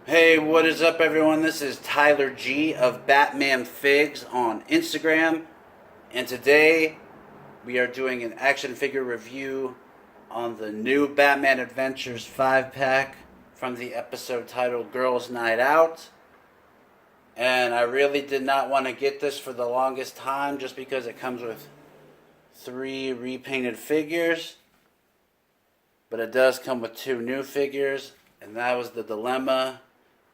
Hey, what is up, everyone? This is Tyler G of Batman Figs on Instagram, and today we are doing an action figure review on the new Batman Adventures 5-pack from the episode titled Girls Night Out. And I really did not want to get this for the longest time just because it comes with 3 repainted figures, but it does come with 2 new figures, and that was the dilemma.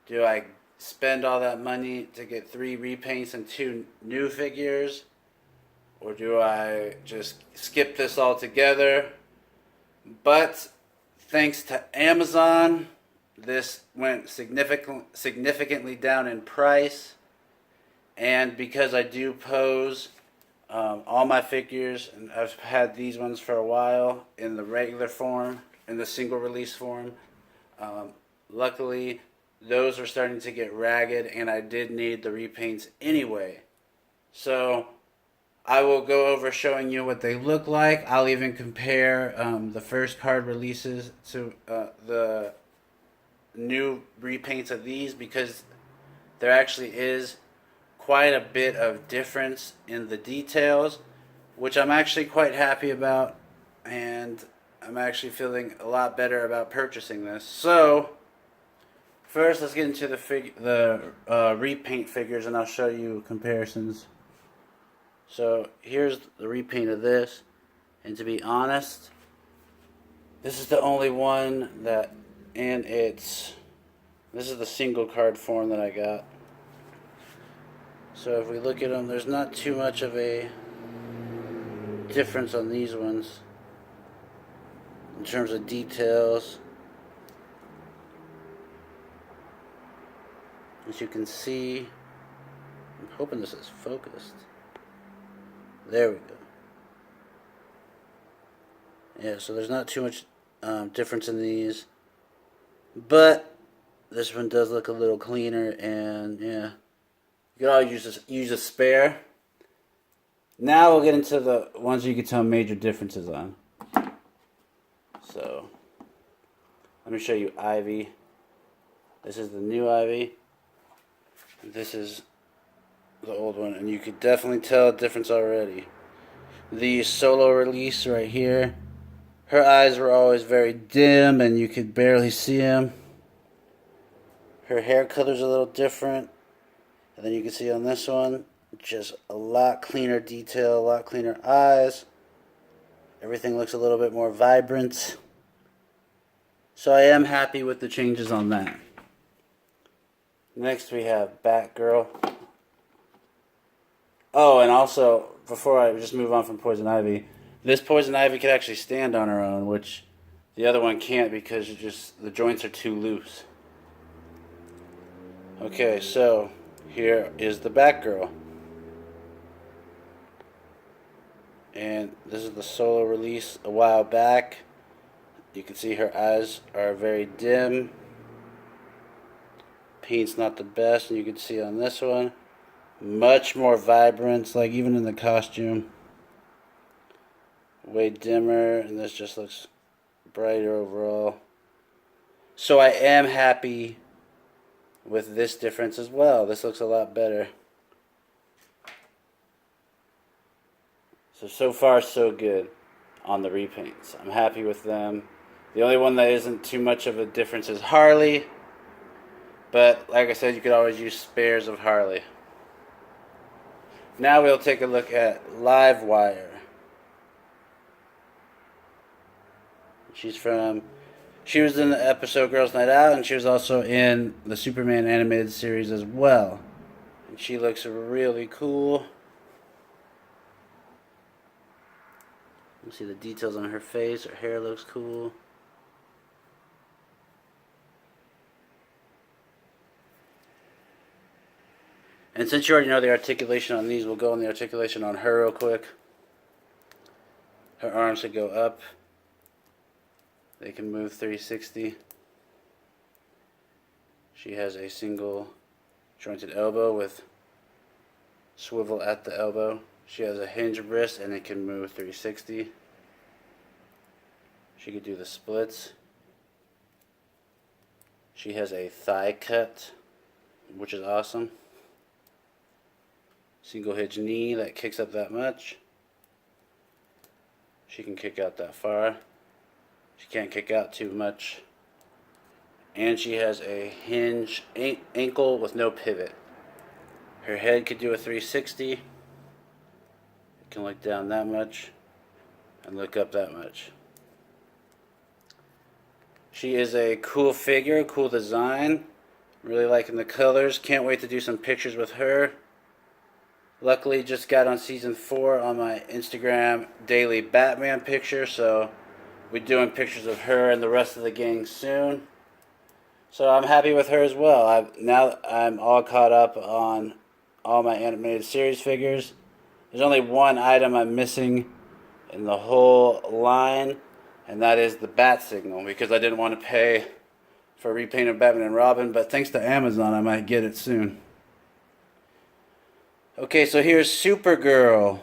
Do I spend all that money to get 3 repaints and 2 new figures? Or do I just skip this altogether? But thanks to Amazon, this went significantly down in price. And because I do pose all my figures, and I've had these ones for a while in the regular form, in the single release form, luckily those are starting to get ragged, and I did need the repaints anyway. So I will go over showing you what they look like. I'll even compare the first card releases to the new repaints of these, because there actually is quite a bit of difference in the details, which I'm actually quite happy about, and I'm actually feeling a lot better about purchasing this. So first, let's get into the repaint figures, and I'll show you comparisons. So here's the repaint of this, and to be honest, this is the only one that, and this is the single card form that I got. So if we look at them, there's not too much of a difference on these ones in terms of details. As you can see, I'm hoping this is focused. There we go. Yeah, so there's not too much difference in these, but this one does look a little cleaner, and yeah, you could always use a spare. Now we'll get into the ones you can tell major differences on. So let me show you Ivy. This is the new Ivy. This is the old one, and you could definitely tell a difference already. The solo release right here, her eyes were always very dim and you could barely see them. Her hair color's a little different, and then you can see on this one, just a lot cleaner detail, a lot cleaner eyes. Everything looks a little bit more vibrant. So I am happy with the changes on that. Next we have Batgirl. Oh, and also, before I just move on from Poison Ivy, this Poison Ivy could actually stand on her own, which the other one can't because the joints are too loose. Okay, so here is the Batgirl. And this is the solo release a while back. You can see her eyes are very dim. Paint's not the best, and you can see on this one, much more vibrant, like even in the costume. Way dimmer, and this just looks brighter overall. So I am happy with this difference as well. This looks a lot better. So far so good on the repaints. I'm happy with them. The only one that isn't too much of a difference is Harley. But like I said, you could always use spares of Harley. Now we'll take a look at Livewire. She was in the episode Girls Night Out, and she was also in the Superman animated series as well. And she looks really cool. You see the details on her face. Her hair looks cool. And since you already know the articulation on these, we'll go on the articulation on her real quick. Her arms should go up. They can move 360. She has a single jointed elbow with swivel at the elbow. She has a hinge wrist, and it can move 360. She could do the splits. She She has a thigh cut, which is awesome. Single hitch knee that kicks up that much. She can kick out that far. She can't kick out too much. And she has a hinge ankle with no pivot. Her head could do a 360. It can look down that much and look up that much. She is a cool figure, cool design. Really liking the colors. Can't wait to do some pictures with her. Luckily, just got on season 4 on my Instagram daily Batman picture, so we're doing pictures of her and the rest of the gang soon. So I'm happy with her as well. Now I'm all caught up on all my animated series figures. There's only one item I'm missing in the whole line, and that is the bat signal, because I didn't want to pay for a repaint of Batman and Robin, but thanks to Amazon I might get it soon. Okay, so here's Supergirl,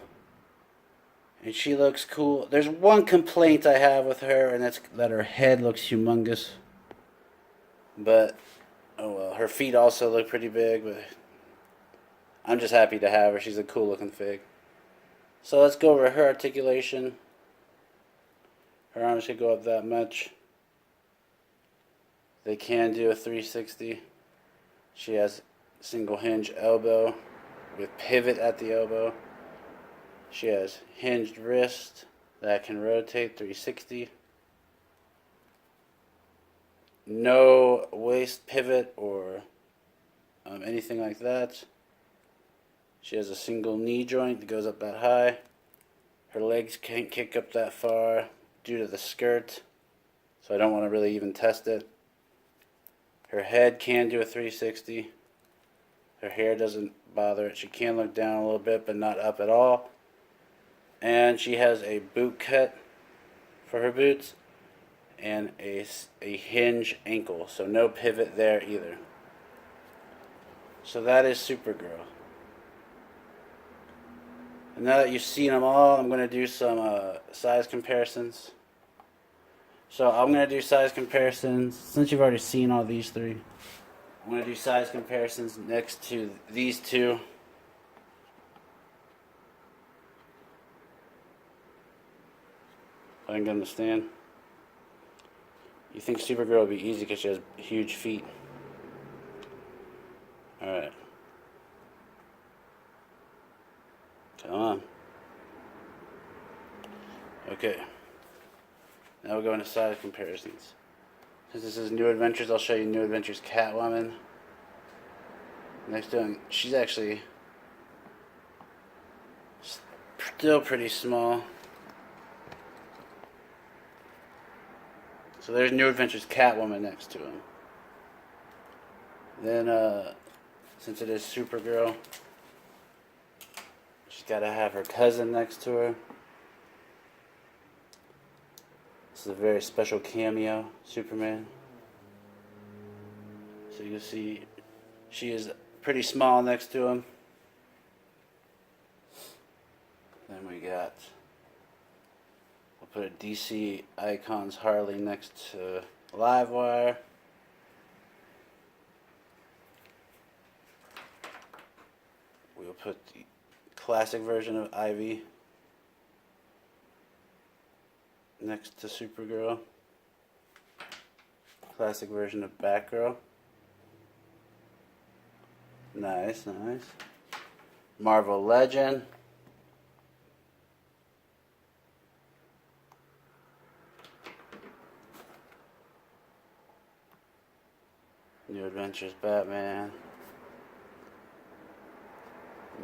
and she looks cool. There's one complaint I have with her, and that's that her head looks humongous. But, oh well, her feet also look pretty big, but I'm just happy to have her. She's a cool looking fig. So let's go over her articulation. Her arms could go up that much. They can do a 360. She has single hinge elbow with pivot at the elbow. She has hinged wrist that can rotate 360. No waist pivot or anything like that. She has a single knee joint that goes up that high. Her legs can't kick up that far due to the skirt, so I don't want to really even test it. Her head can do a 360. Her hair doesn't bother it. She can look down a little bit, but not up at all. And she has a boot cut for her boots and a hinge ankle, so no pivot there either. So that is Supergirl. And now that you've seen them all, I'm going to do some size comparisons. So I'm going to do size comparisons, since you've already seen all these three. I'm going to do size comparisons next to these two. I can understand. You think Supergirl would be easy because she has huge feet. Alright. Come on. Okay. Now we're going to size comparisons. Since this is New Adventures, I'll show you New Adventures Catwoman. Next one, she's actually still pretty small. So there's New Adventures Catwoman next to him. Then, since it is Supergirl, she's got to have her cousin next to her. This is a very special cameo, Superman. So you see, she is pretty small next to him. Then we got, we'll put a DC Icons Harley next to Livewire. We'll put the classic version of Ivy next to Supergirl. Classic version of Batgirl. Nice, nice. Marvel Legend. New Adventures Batman.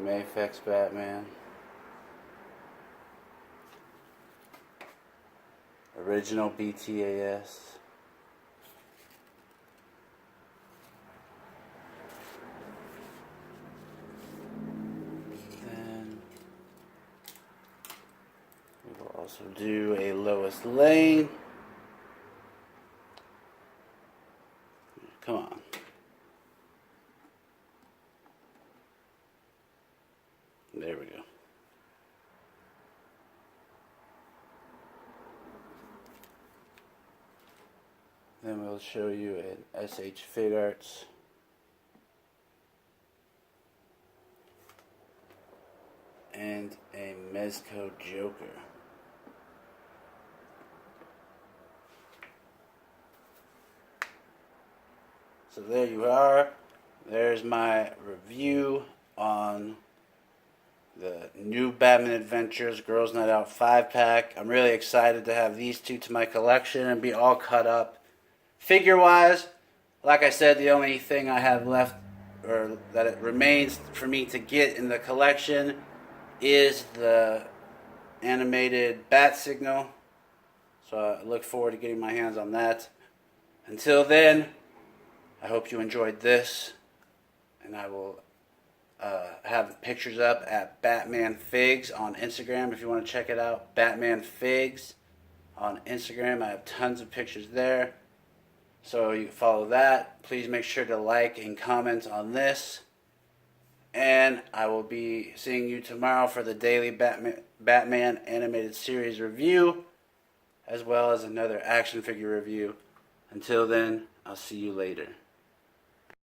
Mayfix Batman. Original BTAS. Then we will also do a Lois Lane. Come on. There we go. Then we'll show you an SH Fig Arts. And a Mezco Joker. So there you are. There's my review on the new Batman Adventures Girls Night Out 5-pack. I'm really excited to have these two to my collection and be all cut up. Figure-wise, like I said, the only thing I have left, or that it remains for me to get in the collection, is the animated bat signal. So I look forward to getting my hands on that. Until then, I hope you enjoyed this, and I will have pictures up at Batman Figs on Instagram if you want to check it out. Batman Figs on Instagram. I have tons of pictures there, so you can follow that. Please make sure to like and comment on this, and I will be seeing you tomorrow for the daily Batman animated series review, as well as another action figure review. Until then, I'll see you later.